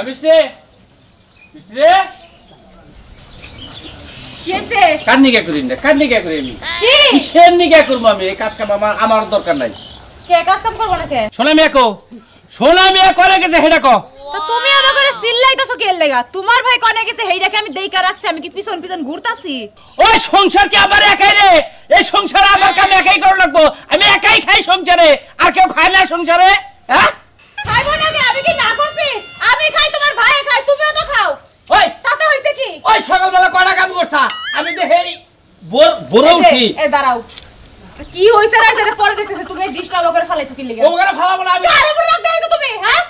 মিষ্টি মিষ্টি রে কিছে কান্নি কে করি না কান্নি কে করি আমি কি কিসের নিকে করব আমি এই কাজ কাম আমার দরকার নাই কে কাজ কাম করব না কে সোনা মিয়া করে গেছে হেডা কো তো তুমি আমার করে চিল্লাইতাছো কে লাগা তোমার ভাই কোনে গেছে হেইডাকে আমি দেইকা রাখছি আমি কি পিছন পিছন ঘুরতাছি ওই সংসার কি আবার একাই রে এই সংসার আমার কাম একাই করা লাগবো আমি একাই খাই সংসারে আর কেউ খায় না সংসারে হ্যাঁ খাইবো না আমি কি না করছি আমি খাই তোমার ভাই খায় তুমিও তো খাও ওই তাতে হইছে কি ওই সকালবেলা কয়টা কাম করছা আমি তো হেই বড় উঠি এ দাঁড়াও কি হইছে না সেটা পরে দেখতেছ তুমি ডিস্টার্ব করে ফেলাইছো কি লাগা ওখানে ফালাবো না আমি কার উপর রাগ দেখাইছো তুমি হ্যাঁ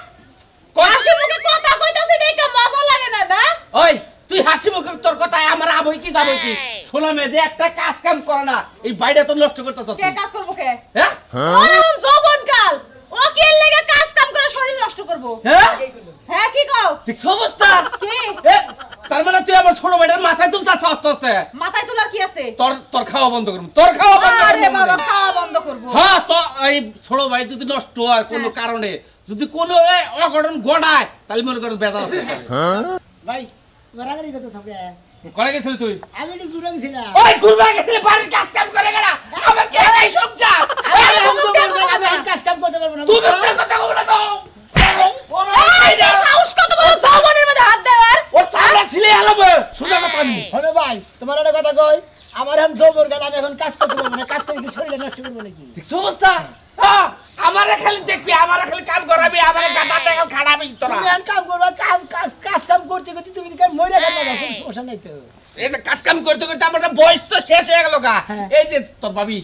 হাসি মুখে কথা কইতাছি দেখে মজা লাগে না না ওই তুই হাসি মুখে তোর কথা আমার আবই কি যাবই কি শোনা মেয়ে একটা কাজ কাম করে না এই বাইরে তো নষ্ট করতেছ কে কাজ করব কে হ্যাঁ ওরে উন যৌবন কাল ও কি লাগা কাজ কাম করে শরীর নষ্ট করব হ্যাঁ হ্যাঁ কি কও ঠিক অবস্থা কি তার মানে তুই আমার ছোট ভাইটার মাথায় তুলতাছ আস্তে আস্তে মাথায় তোলার কি আছে তোর খাওয়া বন্ধ করব তোর খাওয়া বন্ধ করব আরে বাবা খাওয়া বন্ধ করব হ্যাঁ তো এই ছোট ভাই যদি নষ্ট হয় কোনো কারণে যদি কোনো অঘটন ঘটায় তাহলে মনে করেন বেজাল আছে ভাই রাগারি কত সবে করে গেছিস তুই আমি নি ঘুরে গেছিলাম ওই ঘুরবা গেছিস বাড়ির কাজ কাম করে গেলা আমার কে এই সংসার আমি কাজ কাম করতে পারবো না তুমি কথা কও না তো এই সাহস কত বড় যৌবনের মধ্যে হাত দেওয়ার ওর সামনে ছিলে আলাবে সুজা কথা আমি হলো ভাই তোমার একটা কথা কই আমার এখন জবর গেল আমি এখন কাজ করতে পারবো না কাজ করে কি শরীরে নষ্ট করবো নাকি ঠিক অবস্থা হ্যাঁ আমারে খালি দেখবি আমারে খালি কাম করাবি আমারে গাদা টাকা খাড়াবি তোরা তুমি এখন কাম করবা কাজ কাম করতে করতে তুমি কি মরে গেল না কোনো সমস্যা নাই তো এই যে কাজ কাম করতে করতে আমার বয়স তো শেষ হয়ে গেল গা এই যে তোর ভাবি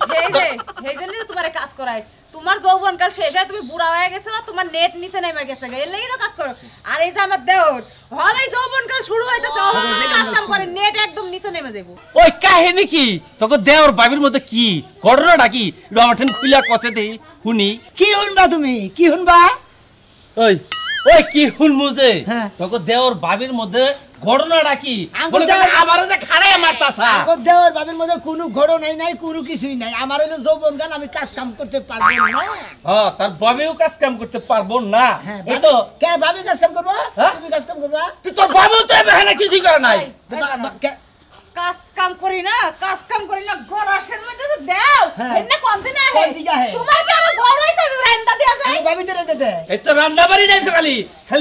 এই জন্য তোমারে কাজ করায় তোমার যৌবনকাল শেষ হয় তুমি বুড়া হয়ে গেছো তোমার নেট নিচে নেমে গেছে এর লাগি তো কাজ করো আর এই যে আমার দেওর হবে যৌবনকাল শুরু হইতাছে অবমানে কাজ কাম করে নেট একদম নিচে নেমে যাবো ওই কাহিনী কি তোকে দেওর ভাবির মধ্যে কি ঘটনাটা কি রমাঠেন খুইলা কচে দেই শুনি কি শুনবা তুমি কি শুনবা ওই ওই কি শুনমু যে হ্যাঁ। তোকে দেওর ভাবির মধ্যে ঘটনাটা কি আঙ্গুল বলে দেওর- আমারে যে খাড়ায় মারতাছা আগত দেওয়ার বাবের মধ্যে কোনো ঘটনাই নাই কোনো কিছুই নাই আমার হলো যৌবন গান আমি কাজ কাম করতে পারবো না হ্যাঁ তার ভাবিও কাজ কাম করতে পারবো না হ্যাঁ এই তো কে ভাবি কাজ কাম করবা হ্যাঁ? তুমি কাজ কাম করবা তুই তোর ভাবিও তো এখানে কিছুই করে নাই কাজ কাম করি না গরাশের মধ্যে তো দাও হ্যাঁ। এনে কোনতে না কোন দিকে হে? তোমার কি আরো বড় হইছে রান্না দেয়া যায় ভাবি তেরে দে এই তো রান্নাবাড়ি নাই তো খালি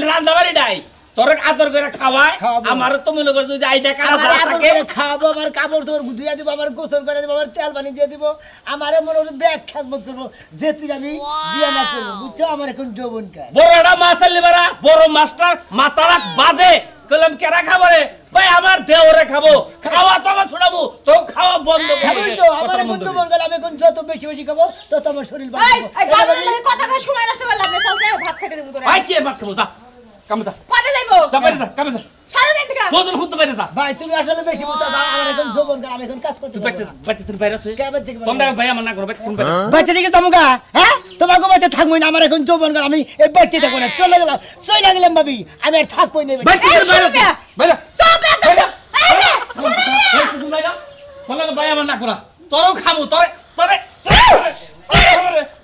রান্নাবাড়ি নাই তোর আদর করে খাওয়ায় খাওয়াবো। আমার তো মনে কর যদি আইটা কাটা আমার দেওয়া আদর থাকে করে খাওয়াবো আমার কাপড় তোর ধুইয়া দিব আমার গোসল করে দিব আমার তেল পানি দিয়ে দিব আমারে মনে হলো ব্যাগ খেদমত করবো যে তুই আমি বিয়ে না করবো বুঝছো আমার এখন যৌবন কাল বড়টা মাছ আনলি বারা বড় মাস্টার মাতারাক বাজে কলম কেরা খাবো রে কই আমার দেওরে খাবো খাওয়া তো ছড়াবো তো খাওয়া বন্ধ খাবোই তো আমার এখন যৌবন কাল আমি এখন যত বেশি বেশি খাবো তত আমার শরীর ভালো এই এই বাবার লাগে কথা কই সময় নষ্ট করলাম না চল যাও ভাত খেতে দেব তোরে আই কে ভাত খাবো যা কামে যা কোনে যাইবো যা বাইরে যা কামে যা সারা দিন থেকে বোতল খুঁজতে বাইরে যা ভাই তুমি আসলে বেশি বুঝতে দাও আমার এখন যৌবন কাল আমি এখন কাজ করতে তুই পারবো বাইরে না। বাইরে তুই বাইরে আছে কে বাইরে থেকে বাইরে? তোমরা ভাই আমার না করবে তুমি বাইরে বাচ্চা দিকে যামুগা হ্যাঁ তোমার গো বাচ্চা থাকবই না আমার এখন যৌবন কাল আমি এই বাচ্চা থাকবো না চলে গেলাম ভাবি আমি আর থাকবই না বাইরে এই তুই বাইরে শুনবে? বাইরে সব একদম বাইরে এই যে তুই বাইরে তোমরা ভাই আমার না করা তোরও খামু তোরে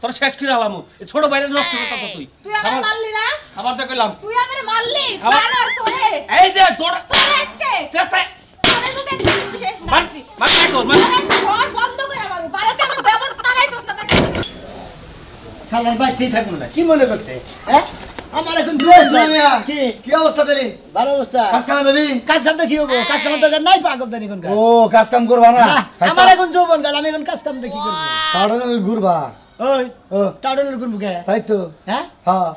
তোর শেষ করে আলামু ছোট বাইরে নষ্ট করতে তুই তুই আমার মারলি না খাবার দে কইলাম তুই আমার মারলি আবার- মারার তোরে এই যে তোর তোরে আজকে চেতে তোরে তো দেখছিস শেষ না মার মার নাই কর মার ঘর বন্ধ করে আমার বাড়িতে আমার দেবর তারাইছস না খালার বাচ্চাই থাকবো না কি মনে করছে হ্যাঁ আমার এখন দুয়ার কি কি অবস্থা তেলি ভালো অবস্থা কাজ কাম দেবি কাজ কাম দেখি হবো কাজ কাম দরকার নাই পাগল দেন এখন ও কাজ কাম করবা না আমার এখন যৌবন কাল আমি এখন কাজ কাম দেখি করবো কারণ তুমি ঘুরবা ওই ও টাউনের কোন বুকে তাই তো হ্যাঁ হ্যাঁ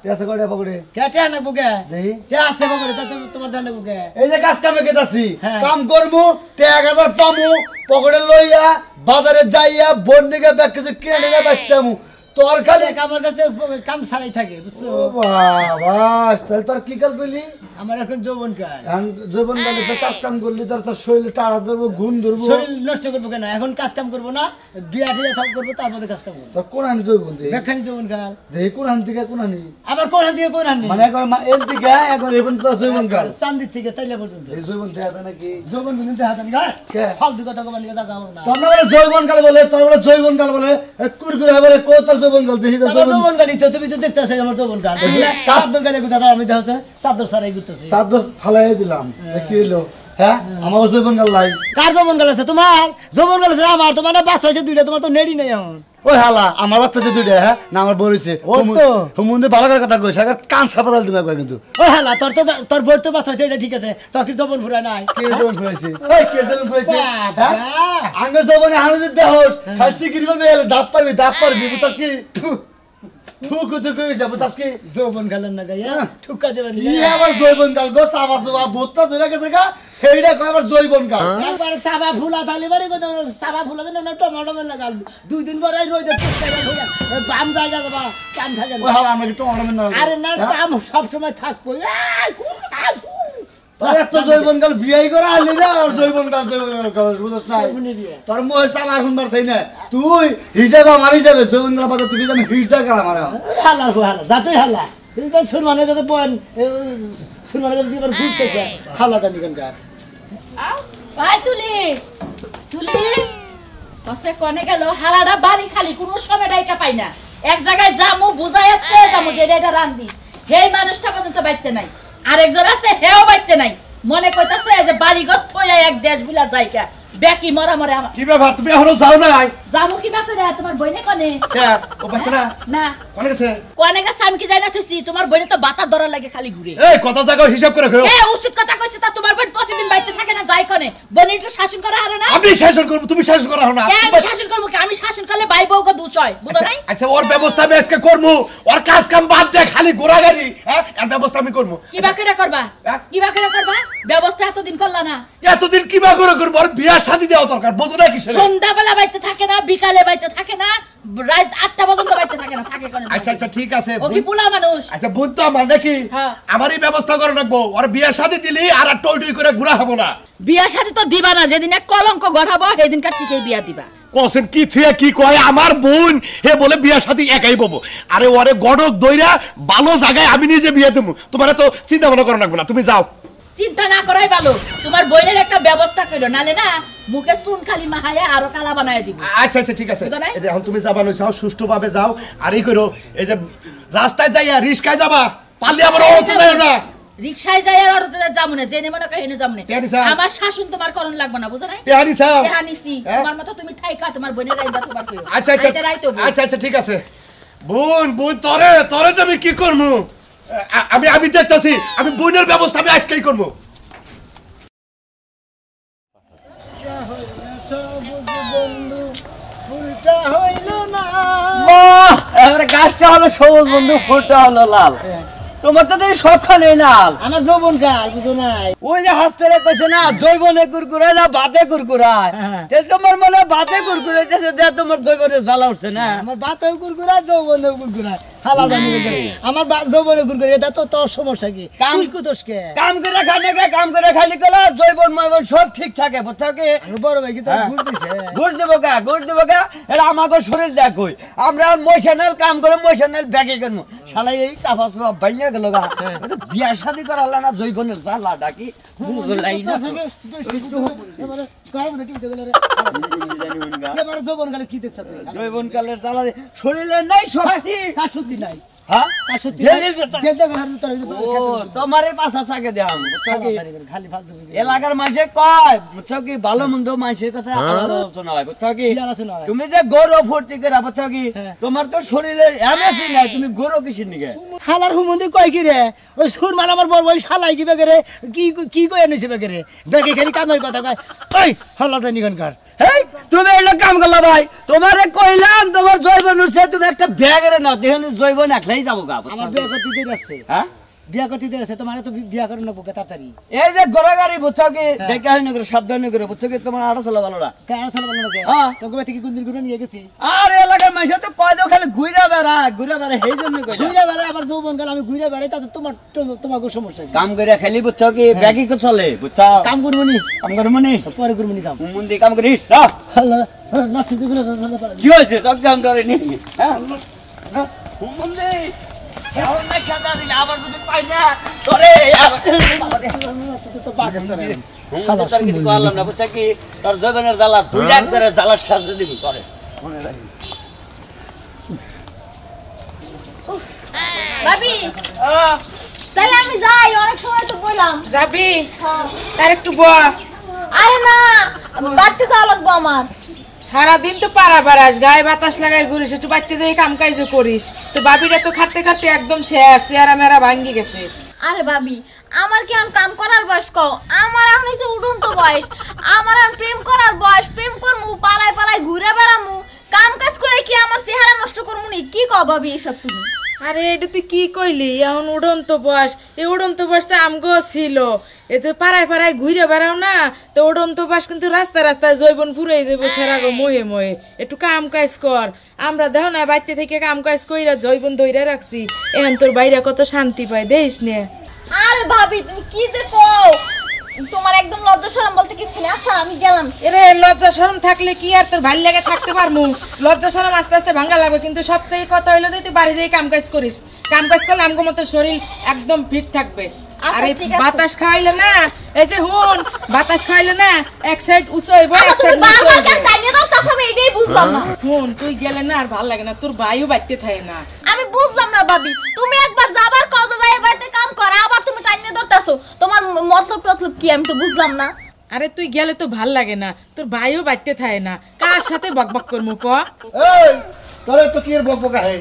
তেসে করে পকড়ে কেটে না বুকে দেই কে আছে বুকে তা তোমার ধানে বুকে এই যে কাজ কামে গেতাছি হ্যাঁ। কাম করবো টাকা পামু পকেটে লইয়া বাজারে যাইয়া বন্ডিকে ব্যাগ কিছু কিনে নিয়ে বাচ্চামু তোর খালি আমার কাছে কাম ছাড়াই থাকে বুঝছো ও বাবা তাহলে তোর কি কাল করলি আমার এখন যৌবন কাল এখন জীবন গেলে তো কাজ কাম করলি তোর শরীরে টাড়া ধরবো ঘুম ধরবো শরীর নষ্ট করবো কেন এখন কাজ কাম করবো না বিয়া ঠিয়া থাক করবো তার মধ্যে কাজ কাম করবো তোর কোন হানি জৈবন দে বেখানি যৌবন কাল দেখি কোন হানি থেকে কোন হানি আবার কোন দিকে কোন হানি মানে একবার এর দিকে একবার এখন তোর জৈবন কাল চান্দির থেকে তাইলে পর্যন্ত এই জৈবন থেকে নাকি যৌবন কিন্তু হাতান গা কে? ফালতু কথা কবার লিগে দেখা না তোর না বলে জৈবন কাল বলে তোর বলে জৈবন কাল বলে কুরকুরে বলে কো তোর যৌবন কাল দেখি তো আমার যৌবন কাল তো তুমি তো দেখতেছ আমার যৌবন কাল কাজ দরকার গুতা আমি দেখছ চাদর সারাই গুতাছি চাদর ফালাই দিলাম কি হলো হ্যাঁ আমার যৌবন কাল লাই কার যৌবন কাল আছে তোমার যৌবন কাল আছে আমার তোমার বাচ্চা হইছে দুইটা তোমার তো নেডি নাই এখন ওই হালা আমার বাচ্চা যে দুইটা হ্যাঁ না আমার বড় হইছে ও তো হুমুন্দে ভালো করে কথা কইছ আর কান ছাপাদাল দিমা কই কিন্তু ওই হালা তোর বই তো বাচ্চা হইছে এটা ঠিক আছে তোর কি যৌবন ফুরা নাই কে যৌবন ফুরাইছে ওই কে যৌবন ফুরাইছে হ্যাঁ আঙ্গ যৌবনে হালু দেহস খাসি গিরিবা মেলে দাপ পারবি বুঝছস কি থুক কইছ বুঝছস কি যৌবন কালের না গায়া ঠুকা দেবেন ই আবার যৌবন কাল গো সাবা সাবা বোতটা ধরে গেছে গা হেইডা কয় আবার যৌবন কাল একবার সাবা ফুলা তালি বাড়ি কত সাবা ফুলা দেন না টমেটো মেল লাগাল দুই দিন পরে রইতে টুকা হইয়া বাম জায়গা দেবা কাম থাকে ওই হালা আমরা কি টমেটো মেল আরে না কাম সব সময় থাকবো তোর এত জৈবন কাল বিয়াই করে আলি না আর জৈবন কাল বুঝছ না তোর মোহে সামার শুনবার তাই না তুই হিসাব আমার হিসাবে জৈবন কাল বাদ তুই আমি হিসাব করা আমার হালা হালা যাতই হালা তুই কোন সুরমানের কাছে পয়েন সুরমানের কাছে দিবার ঘুষ করছে হালা জানি কোন কার ভাই তুলি কসে কোনে গেল হালাটা বাড়ি খালি কোন সময় ডাইকা পাই না এক জায়গায় জামু বুঝাইয়া থয়ে জামু যে এটা রান্দি সেই মানুষটা পর্যন্ত বাইতে নাই আরেকজন আছে হেও বাইতে নাই মনে কইতাছে যে বাড়ি গত থইয়া এক দেশ বুলা যাইকা বেকি মরা মরে আমার কি ব্যাপার তুমি এখনো যাও না জামু কি বাকরে তোমার বইনে কোনে কে ও বাতরা না কোনে গেছে কোনে গেছে আমি কি যাই না থইছি তোমার বইনে তো বাতা ধরা লাগে খালি ঘুরে এই কত জায়গা হিসাব করে কইও এ উচিত কথা কইছে তা তোমার বইন প্রতিদিন বাইতে থাকে না যাই কোনে বইনে একটু শাসন করা হারে না আমি শাসন করব তুমি শাসন করা না আমি শাসন করব কি আমি শাসন করলে ভাই বউকে দুষ হয় বুঝো নাই আচ্ছা ওর ব্যবস্থা আমি আজকে করব ওর কাজ কাম বাদ দে খালি গোড়াগাড়ি হ্যাঁ এর ব্যবস্থা আমি করব কি বাকরে করবা কি বাকরে করবা ব্যবস্থা এতদিন করলা না এতদিন কি বা করে করব আর বিয়ার শাদী দেওয়া দরকার বুঝো না কিসের সন্ধ্যাবেলা বাইতে থাকে না বিকালে বাইতে থাকে না রাত 8টা পর্যন্ত বাইতে থাকে না থাকে কোনে আচ্ছা আচ্ছা ঠিক আছে ও কি পোলা মানুষ আচ্ছা বুঝ তো আমার নাকি হ্যাঁ। আমারই ব্যবস্থা করে রাখবো আর বিয়ার শাদী দিলি আর টই টই করে ঘুরা হবো না বিয়া শাদী তো দিবা না যেদিন এক কলঙ্ক গড়াবো সেদিনকার ঠিকই বিয়া দিবা কোসেন কি থুয়া কি কয় আমার বোন হে বলে বিয়ার সাথে একাই বমু আরে ওরে গড়ক দইরা ভালো জায়গায় আমি নিজে বিয়ে দেবো তোমার তো চিন্তা ভাবনা করা লাগবে না তুমি যাও চিন্তা না করাই ভালো তোমার বইনের একটা ব্যবস্থা কইরো নালে না মুখে চুন খালি মাহায়া আরো কালা বানায় দিব আচ্ছা আচ্ছা ঠিক আছে বুঝো নাই? এই যে এখন তুমি যাবা লই যাও সুষ্ঠুভাবে যাও আর এই করো এই যে রাস্তায় যাইয়া রিস্কায় যাবা পারলে আমার অত যাও না রিকশায় যাই আর অটোতে যাবো না জেনে মনে করে হেনে যাবো না টেহানি সাহেব। আমার শাসন তোমার করণ লাগবে না বুঝো নাই তেহানি চাও তেহানিছি হ্যাঁ? তোমার মতো তুমি থাইকা তোমার বোনের রাইবা তোমার কইও আচ্ছা আচ্ছা আইতে রাইতো বউ। আচ্ছা আচ্ছা ঠিক আছে বোন বোন তরে তরে যে আমি কি করবো আমি আমি দেখতাছি আমি বোনের ব্যবস্থা আমি আজকেই করবো বন্ধু ফুলটা হইল না এবারে গাছটা হলো সবুজ বন্ধু ফুলটা হলো লাল তোমার তো দেখি সবখানে নেই লাল আমার যৌবন কাল বুঝো নাই ওই যে হাস্তরে কইছে না জৈবনে কুরকুরায় না বাতে কুরকুরায় হ্যাঁ। তে তোমার মনে বাতে কুরকুরাইতেছে যে তোমার জৈবনে জ্বালা উঠছে না আমার বাতেও কুরকুরা যৌবনেও কুরকুরা হালা জানি আমার যৌবনে কুরকুরা এটা তো তোর সমস্যা কি কাম- তুই কুতোসকে কাম করে খানে গে কাম করে খালি গেল জৈবন ময়বন সব ঠিক থাকে বুঝছো কি আমি বড় ভাই কি তোর ঘুর দিছে ঘুষ দেবো গা এটা আমাকে শরীর দেখই আমরা মশানেল কাম করে মশানেল ব্যাগে করবো শালাই এই চাপা চুপা বাইনা গেল গা বিয়া শাদি করালা না জৈবনের জ্বালা ডাকি বুঝলাই না এবারে কার মধ্যে টিপতে গেল রে এবারে যৌবন কালে কি দেখছ তুই জৈবন কালের জ্বালা শরীরে নাই শক্তি কার সত্যি নাই হ্যাঁ কার সত্যি ঢেলে যেতে- যেটা ঘর তোর ও তোমারই পাশা থাকে দেখাম বুঝছো কি খালি ফালতু এলাকার মানুষে কয় বুঝছো কি ভালো মন্দ মানুষের কথা আলাদা আলোচনা হয় বুঝছো কি কি আলোচনা হয়? তুমি যে গরু ফুর্তি করে বুঝছো কি হ্যাঁ। তোমার তো শরীরে এমএসি নাই তুমি গরু কিসের নিকে হালার হুমন্দি কয় কি রে ওই সুরমান আমার বড় ভাই শালাই কি বেগে কি কি কই এনেছে বেগে রে বেগে খালি কামের কথা কয় ওই হালা জানি কোনকার হেই তুমি এগুলো কাম করলা ভাই তোমারে কইলাম তোমার জৈবন উঠছে তুমি একটা ব্যাগের না দেখুন জৈবন একলাই যাবো গা বুঝছো আমার কি? বিয়া করতে দেরি আছে হ্যাঁ বিয়া করতে দেরি আছে তোমার তো বিয়া করো না বুকে তাড়াতাড়ি এই যে গড়াগাড়ি বুঝছো কি দেখে হইন করে সাবধান করে বুঝছো কি তোমার আড়া চলা ভালো না কেন চলে বলো না হ্যাঁ। তোকে থেকে কোন দিন ঘুরে নিয়ে গেছি আর এলাকার মানুষ তো কয় দাও খালি ঘুরে বেড়া সেই জন্য কইলা ঘুরে বেড়ে আবার যৌবন কাল আমি ঘুরে বেড়াই তাতে তোমার সমস্যা কি? কাম করে খালি বুঝছো কি ব্যাগই কো চলে বুঝছো কাম করবো নি কাম করে মনি পরে করবো নি কাম মুন্দি কাম করিস রাখ। হাল্লা নাচতে দিগুলো কি হয়েছে তোর কাম করে নি হ্যাঁ মুন্দি কেমন না খেতা দিলে আবার যদি পাই না তোরে তো বাগের সারা মুন্দি তোর কিছু করলাম না বুঝছো কি তোর জগনের জ্বালা দুই ডাক করে জ্বালার সাজতে দিবি করে মনে রাখি ভাবি তাহলে আমি যাই, অনেক সময় তো বললাম। যাবি হ্যাঁ। আর একটু বল। আরে না, বাড়তে যাওয়া লাগবো আমার। সারাদিন তো পাড়া বেড়াস, গায়ে বাতাস লাগাই ঘুরিস, একটু বাড়তে যাই কাম কাজ করিস। তো বাবিটা তো খাটতে খাটতে একদম শেষ, চেহারা মেরা ভাঙ্গি গেছে। আরে ভাবি, আমার কি এখন কাম করার বয়স কও? আমার এখন হইছে উড়ন্ত বয়স। আমার এখন প্রেম করার বয়স। প্রেম করমু, পাড়ায় পাড়ায় ঘুরে বেড়ামু, কাম কাজ করে কি আমার চেহারা নষ্ট করমু নি? কি কও ভাবি এসব তুমি? আরে এটা তুই কি কইলি? এখন উড়ন্ত বয়স, এই উড়ন্ত বয়স তো আমগো ছিল। এই যে পাড়ায় পাড়ায় ঘুরে বেড়াও না, তো উড়ন্ত বয়স কিন্তু রাস্তায় রাস্তায় জৈবন ফুরাই যাবো সেরাগো মোহে মোহে। একটু কাম কাজ কর। আমরা দেখো না বাইতে থেকে কাম কাজ কইরা জৈবন ধইরা রাখছি, এখন তোর বাইরে কত শান্তি পায় দেখিস নে। আরে ভাবি তুমি কি যে কও? তোমার একদম লজ্জা শরম বলতে কিছু নেই। আচ্ছা আমি গেলাম। এরে লজ্জা শরম থাকলে কি আর তোর ভাল লাগে থাকতে পারমু? লজ্জা শরম আস্তে আস্তে ভাঙ্গা লাগবে, কিন্তু সবচেয়ে কথা হইলো যে তুই বাড়ি যাই কাম কাজ করিস। কাম কাজ করলে আমগো মতো শরীর একদম ফিট থাকবে। আচ্ছা, আরে ঠিক আছে। বাতাস খাওয়াইলে না, এই যে হুন, বাতাস খাওয়াইলে না এক সাইড উঁচু হইব, এক আচ্ছা, সাইড তুমি নিচু বারবার হইব। কেন টাইনে দাও? তাছ আমি এটাই বুঝলাম না। হুন, তুই গেলে না আর ভাল লাগে না, তোর বায়ু বাইতে থাকে না। আমি বুঝলাম না ভাবি, তুমি একবার যাবার কজা যায় বাড়িতে কাম করা, আবার তুমি টাইনে ধরতাছো। তোমার মতলব টতলব কি আমি তো বুঝলাম না। আরে তুই গেলে তো ভাল লাগে না, তোর বায়ু বাইতে থাকে না। কার সাথে বকবক করমু ক? এই তোরে তো কি এর বকবকা হে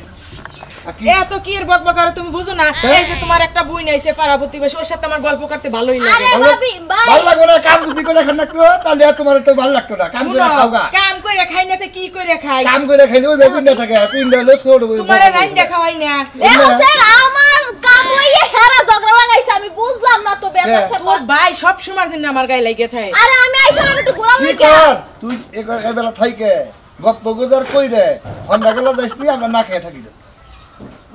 এত কি এর বকবক করে তুমি বুঝো না? এই যে তোমার একটা বই নাইছে পাড়া প্রতিবেশী, ওর সাথে আমার গল্প করতে ভালোই লাগে। আরে ভাবি ভাই, ভালো লাগবে না কাম যদি করে খান লাগতো তাহলে তোমার তো ভালো লাগতো না কাম করে খাওগা কাম করে খাই না তো কি করে খাই? কাম করে খাইলে ওই বেগুন না থাকে পিন্ড হলে ছোট তোমার রাইন্দা খাওয়াই না। দেখো স্যার আমার কাম হইয়ে হেরা ঝগড়া লাগাইছে, আমি বুঝলাম না তো ব্যাপার তোর স্যাপার। ভাই সব সময় জন্য আমার গায়ে লাগে থাকে। আরে আমি আইছিলাম একটু ঘোরা কি লাগা। কর তুই এবেলা থাইকে গপ্প গুজর কই রে হন্ডা গেল যাইছি আমরা না খেয়ে থাকি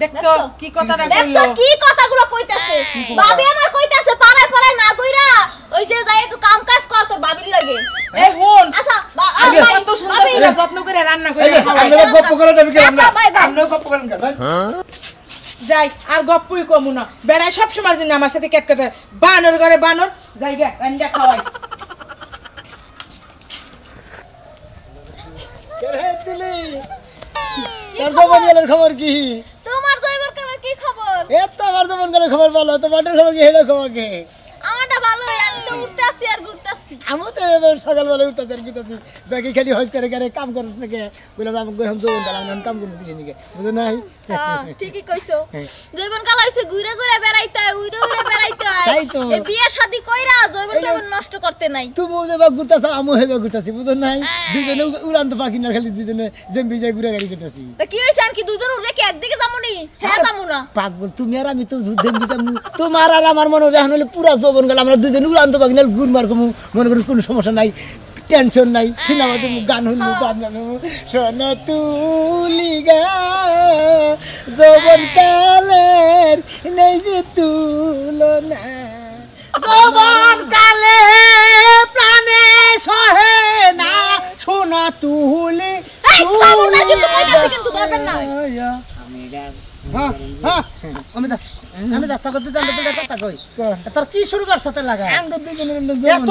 দেখতো কি কথাটা দেখছো কইলো? কি কথাগুলো কইতাছে? ভাবি আমার কইতাছে পাড়ায় পাড়ায় না কইরা ওই যে যাই একটু কাম কাজ করতে ভাবির লাগে। এই হুন, আচ্ছা আমি কত সুন্দর করে যত্ন করে রান্না করে এই যে খাওয়াই। আমরা গপ্প করে দেব কি আমরা বাই, বাই। আমরা গপ্প করেন কেন যাই আর গপ্পই কমু না, বেড়ায় সব সময় জন্য আমার সাথে কেটকাটা। বানর ঘরে বানর, জায়গা রান্না খাওয়াই। কেরে দিলি তোর জবনের খবর কি? তোমার জয়বার কার কি খবর? এ তো আমার জবনের খবর ভালো, তোমার খবর কি? হেডা খবর কি? আমারটা ভালোই, আমি তো উঠতাছি আর ঘুরতাছি। আমি তো এবার সকালবেলা উঠতেছি আর কিটাছি বাকি খালি হজ করে করে কাম করছ নাকি বললাম আমি কইলাম জবন গেলাম না কাম করব কিছু নাকি বুঝো নাই? হ্যাঁ ঠিকই কইছো। জয়বন কাল হইছে ঘুরে ঘুরে বেড়াইতে হয়, উইরে উইরে বেড়াইতে হয়। তাই তো। এই বিয়ে শাদি কইরা জয়বন নষ্ট করতে নাই। তুমি যেবা ঘুরতেছ আমি হেবা ঘুরতেছি বুঝো নাই? দুজনে উড়ান্ত পাখি না খালি দুজনে যেম বিজয় ঘুরে গাড়ি করতেছি। তা কি হইছে আর কি দুজন উড়ে কি একদিকে যামুনি? হ্যাঁ যামু না। পাগল তুমি আর আমি তো যেম বিজাম তোমার আর আমার মনে হয় হলে পুরা জবন গেল আমরা দুজনে উড়ান্ত পাখি না গুণ মার কমু মনে করি কোনো সমস্যা নাই, টেনশন নাই। সিনেমা তুমি গান শুনবো গান গানো সোনা তুলি গা জবন কালের নেই যে তুলনা জবন কালে প্রাণে সহে না সোনা তুলি এই খবরদার কিন্তু কইতাছে কিন্তু দরকার নাই। হ্যাঁ হ্যাঁ আমি দাতা করতে জানতে তো কথা কই তোর কি শুরু করছ তে লাগা আঙ্গ দুজনে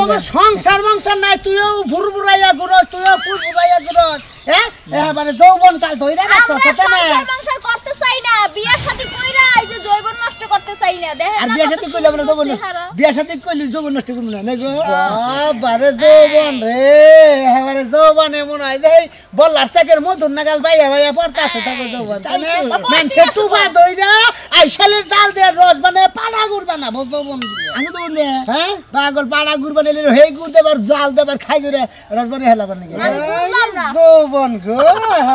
তোমার সংসার সংসার নাই তুইও ভুরভুরাইয়া ঘুরস তুইও ফুরফুরাইয়া ঘুরস হ্যাঁ মানে যৌবন কাল ধইরা রাখছ আমরা সেটা না সংসার করতে চাই না, বিয়ে শাদি কইরা এই যে জয়বন নষ্ট করতে চাই না। দেখেন আর না বিয়া কত সাথে কইলে আমরা যৌবন সুন্দর চেহারা। বিয়া সাথে কইলি যৌবন নষ্ট করব না গো বারে যৌবন রে এবারে যৌবন এমন হয় যে বল্লার চাকের মধুর নাগাল বাইয়া বাইয়া পড়তা আছে তাকে যৌবন তাই না মানুষে তুবা দইরা আইসালে জাল দে রস মানে পাড়া গুড় বানাবো যৌবন দিয়ে আমি তো বন্ধে হ্যাঁ পাগল পাড়া গুড় বানাইলে হেই গুড় দেবার জাল দেবার খাই করে রস বানাই হেলাবার নাকি আমি বুঝলাম না। যৌবন গো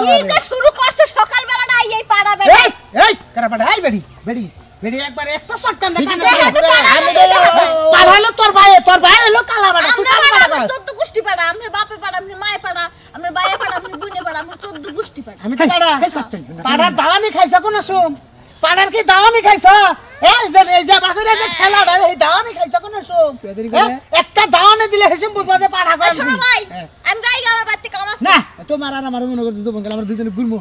কি যে শুরু করছে সকাল বেলাটা এই পাড়া বেড়া। এই এই কারা পাড়া এই বেড়ি বেড়ি বেড়ি একবার একটা শটকান দেখা পাড়ালো তোর ভাই হলো কালা বাড়া তুই কালা বাড়া আমরা 14 গোষ্ঠী পাড়া, আমরা বাপে পাড়া, আমরা মায়ে পাড়া, আমরা বাইয়ে পাড়া, আমরা বুনে পাড়া, আমরা 14 গোষ্ঠী পাড়া। আমি তো পাড়ার দাওয়ানি খাইছা কোন শুন পাড়ার কি দাওয়ানি খাইছা এই যে বাকুরে যে ঠেলাটা এই দাওয়ানি খাইছা কোন শুন একটা দাওয়ানি দিলে হেসম বুঝবা যে পাড়া কই শোনো ভাই, আমি গাই আমার বাড়িতে কাম আছে। না তোমার আর আমার মনে করতে যৌবন আমরা দুজনে ঘুরমু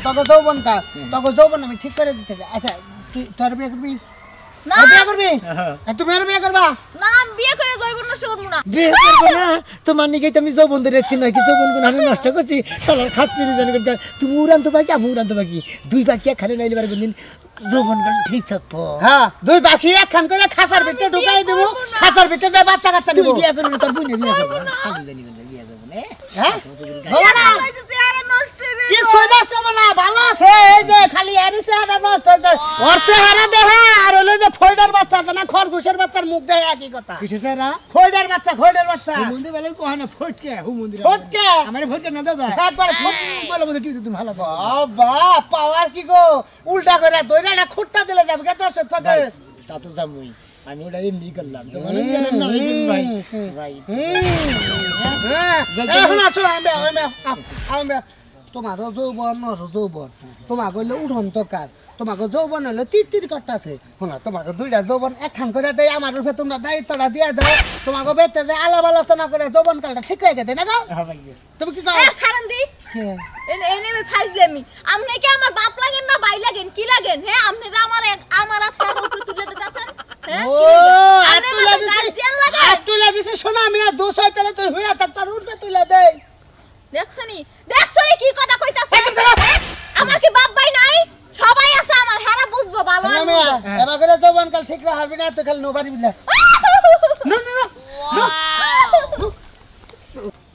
তোকে যৌবন কা তোকে যৌবন আমি ঠিক করে দিতে আচ্ছা তুই তোর বিয়ে করবি না। আর বিয়ে করবি তুমি আর বিয়ে করবা না আমি বিয়ে করে জৈবন নষ্ট করবো না। বিয়ে করবো না তোমার নিকেই তো আমি যৌবন ধরে যাচ্ছি নাকি যৌবন গুণ আমি নষ্ট করছি শালার খাচ্ছি না জানি তুমি উড়ান্ত পাখি আমি উড়ান্ত পাখি দুই পাখি একখানে নাইলে পারে কোনদিন যৌবন গুণ ঠিক থাকবো হ্যাঁ দুই পাখি একখান করে খাঁচার ভিতরে ঢুকাই দেব খাঁচার ভিতরে যায় বাচ্চা কাচ্চা তুই নিব বিয়ে করবি না তোর বোনে বিয়ে করবো খালি জানি কোনদিন বিয়ে করবো না হ্যাঁ বাবা না চেহারা নষ্ট হয়ে গেছে। কি নষ্ট হবে না ভালো আছে এই যে খালি এর চেহারা নষ্ট হয়েছে ওর চেহারা দেখে আর হলো যে ফোল্ডার বাচ্চা আছে না খরগোশের বাচ্চার মুখ দেখে একই কথা কিসে স্যারা খোল্ডার বাচ্চা হুমন্দি বলে কোহানা ফটকে হুমন্দি ফটকে? আমার ফটকে না দাদা একবার বলে বলে টিভি তুমি ভালো করো বাবা পাওয়ার কি গো উল্টা করে দইরা একটা খুঁটটা দিলে যাবে কে তোর সাথে তা তো জামুই আমি ওটা এমনি করলাম তো মানে জানেন না ভাই ভাই এখন আছো আমি তোমারও যৌবন নরও যৌবন তোমার কইলে উড়ন্ত কার তোমাকে যৌবন হলো তির করতেছে শোনা তোমাকে দুইটা যৌবন একখান করে দেয় আমার রূপে তোমরা দায়িত্বটা দিয়ে দাও তোমাকে বেতে যে আলাপ আলোচনা করে যৌবন কালটা ঠিক রেখে দেয় না গো তুমি কি কও এ সারান দি এনে আমি ফাইজলামি আপনি কি আমার বাপ লাগেন না ভাই লাগেন কি লাগেন হ্যাঁ আপনি যে আমার হাত উপরে তুলে দিতেছেন হ্যাঁ ও আপনি আমাকে গার্জিয়ান লাগে তুলে দিছে শোনা আমি আর দোষ হইতালে তুই হইয়া তার রূপে তুলে দেয় দেখছনি কি কথা কইতাছে আমার কি বাপ ভাই নাই সবাই আছে আমার হারা বুঝবো ভালো আর আমি বুঝবো। এবার করে যৌবন কাল ঠিক রাখবি না তো খালি নোবারি বিলা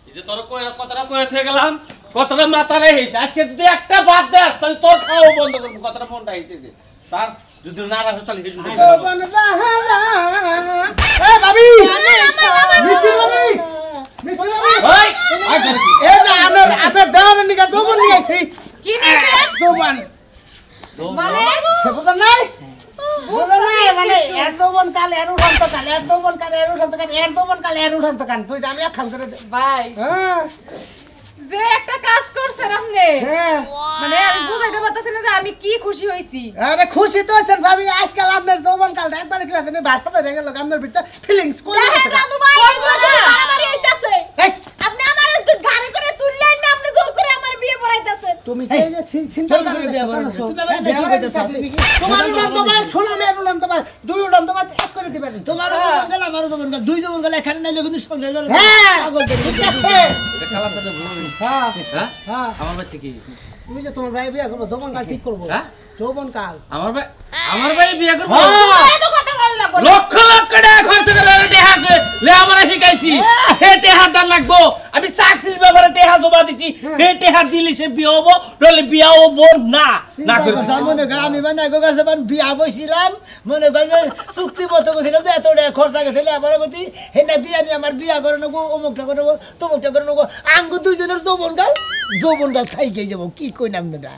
এই যে তোর কথাটা করে থেকে গেলাম কথাটা মাথায় হেস আজকে যদি একটা বাদ দেস তাহলে তোর খাওয়া বন্ধ করবো কথাটা মনটা হেঁটে দে তার যদি না রাখিস তাহলে হেসু যৌবন জাহালা এ ভাবি মিষ্টি ভাবি মিষ্টি ভাবি এ না আমার দেওয়ার নিকা যৌবন নিয়ে আইছি কি নিছে যৌবন মানে বুঝা নাই মানে এর যৌবন কাল এর উঠান্ত কাল এর যৌবন কাল এর উঠান্ত কাল এর যৌবন কাল এর উঠান্ত কাল তুই আমি একখান করে দে ভাই হ্যাঁ যে একটা কাজ করছেন আপনি হ্যাঁ মানে আমি বুঝাইতে পারতেছি না যে আমি কি খুশি হইছি আরে খুশি তো আছেন ভাবি আজকাল আপনার যৌবন কালটা একবার কি আছে ভাষা তো রেগে লোক আপনার ভিতর ফিলিংস কোন দেখেন দাদু ভাই বাড়াবাড়ি হইতাছে আপনি আমার গাড়ি করে তুললেন না আপনি জোর করে আমার বিয়ে পড়াইতাছেন তুমি কে যে চিন্তা করে বিয়ে করছো তুমি আবার বিয়ে করতে চাও তোমার উড়ান তো ভাই শোনো আমি উড়ান তো ভাই দুই উড়ান তো ভাই এক করে দিবেন তোমারও যৌবন গেল আমারও যৌবন গেল দুই যৌবন গেল এখানে নাইলে কিন্তু সংসার করে হ্যাঁ পাগল ঠিক আছে খেলার সাথে ভুল হ্যাঁ হ্যাঁ হ্যাঁ আমার ভাই থেকে তুমি যে তোমার ভাই বিয়ে করবো যৌবন কাল ঠিক করবো হ্যাঁ? যৌবন কাল আমার ভাই বিয়ে করবো এত কথা বল না লক্ষ লক্ষ টাকা খরচ করে টেহা লে আমার শিখাইছি হে টেহা দান লাগবো আমি চাকরির ব্যাপারে টেহা জমা দিছি হে টেহা দিলে সে বিয়ে হবো নলে বিয়া হবো না না করে মনে কর আমি মানে এক কাছে বিয়া বসছিলাম মনে কর যে চুক্তি মতো করছিলাম যে এত টাকা খরচা গেছিল আবার করছি হেনা দিয়ে আনি আমার বিয়া করে নেবো অমুকটা করে নেবো তমুকটা করে নেবো আঙ্গু দুইজনের যৌবন গাল থাই গিয়ে যাবো কি কই নাম না